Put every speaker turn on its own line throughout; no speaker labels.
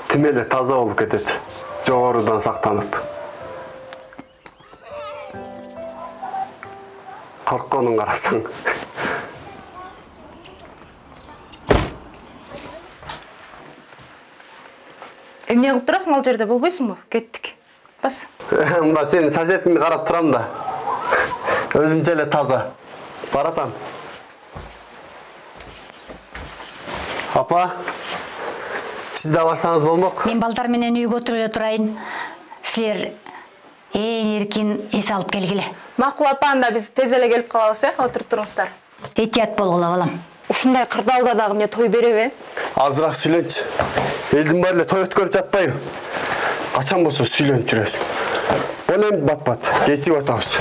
Тим эле таза болуп кетет. Жогорудан сактанып. Коркконун карасаң.
Эмне кылып турасың ал жерде болбойсуңбу? Кеттик. Бас.
Мында сенин соседиңди карап турам да. Өзүнчө эле таза. Баратам. Апа, сиз да барсаңыз болмок.
Мен балдар менен үйгө отуруп эле турайын. Силер эркин эс алып келгиле.
Макул апа, анда биз тез эле келип калабыз, отуруп туруңуздар.
Этият болгула, балам.
Ушундай кырдаалда дагы эмне той береби?
Азыраак сүйлөнчү. Элдин баары эле той өткөрүп жатпайбы? Качан болсо сүйлөнүп жүрөсүң. Болем бат-бат, кечигип атабыз.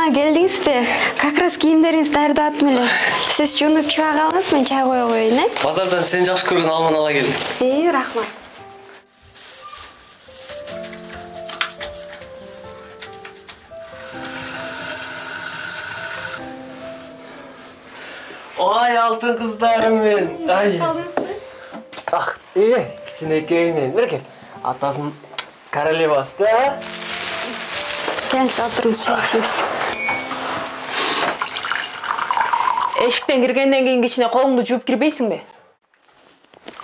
Келдиңизби? Как раз кийимдериңизди даярдаттым эле. Сиз жуунуп чыга калыңыз, мен чай кое коеюн,
Базардан сен жакшы көргөн алманы ала келдим.
Рахмат.
Ой, алтын кыздарым мен. Ай. Ах, кичинекей мен. Берке. Атасын королевасы да.
Келиңиз, отуруңуз, чай ичиңиз.
Эшиктен киргенден кийин кичине колуңду жууп кирбейсиңби?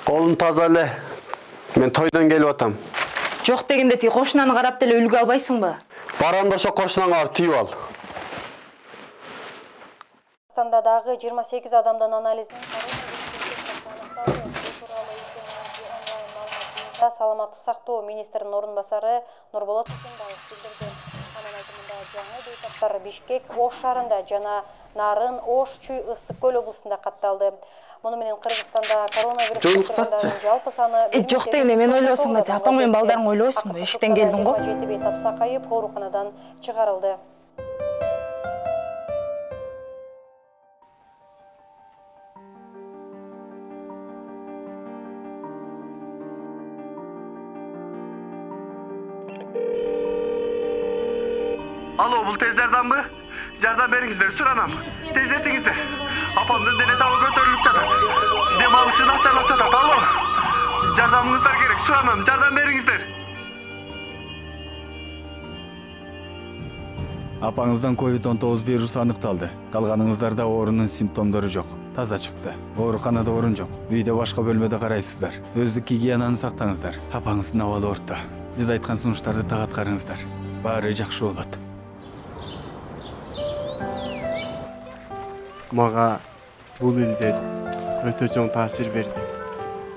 Колум таза эле. Мен тойдон келип атам.
Жок дегенде ти кошунаны карап деле үлгү албайсыңбы?
Баранда ошо кошунаңа барып тийип ал.
Кыргызстанда дагы 28 адамдан анализден саламаттык сактоо министринин орун басары Нурболот Эсенбаев билдирди. Анын айтымында жаңы бейтаптар Бишкек, Ош шаарында жана Нарын, Ош, Чүй, Ысык көл облусунда катталды. Муну менен Кыргызстанда коронавирус жұқтырғандардың жалпы саны...
Жок дегенде мен ойлосуң да, апаң менен балдарың ойлосуңбу? Эшиктен келдиң го?
27 бейтап сакайып, ооруканадан чыгарылды.
Алло, бул тез жардамбы? Жардам бериңиздер, суранам. Тездетиңиздер. Апамдын дене табы көтөрүлүп жатат. Дем алышын начарлап жатат. Алло. Жардамыңыздар керек, суранам. Жардам бериңиздер.
Апаңыздан COVID-19 вирусы аныкталды. Калганыңыздарда оорунун симптомдору жок. Таза чыкты. Ооруканада орун жок. Үйдө башка бөлмөдө карайсыздар. Өздүк гигиенаны сактаңыздар. Апаңыздын абалы орто. Биз айткан сунуштарды так аткарыңыздар. Баары жакшы болот.
Мага бул илдет өтө чоң таасир берди.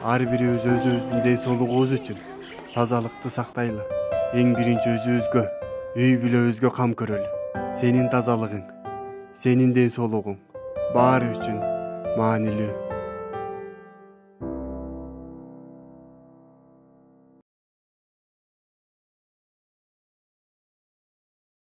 Ар бирибиз өзүбүздүн ден соолугубуз үчүн тазалыкты сактайлы. Эң биринчи өзүбүзгө, үй бүлөбүзгө кам көрөлү. Сенин тазалыгың, сенин ден соолугуң баары үчүн маанилүү.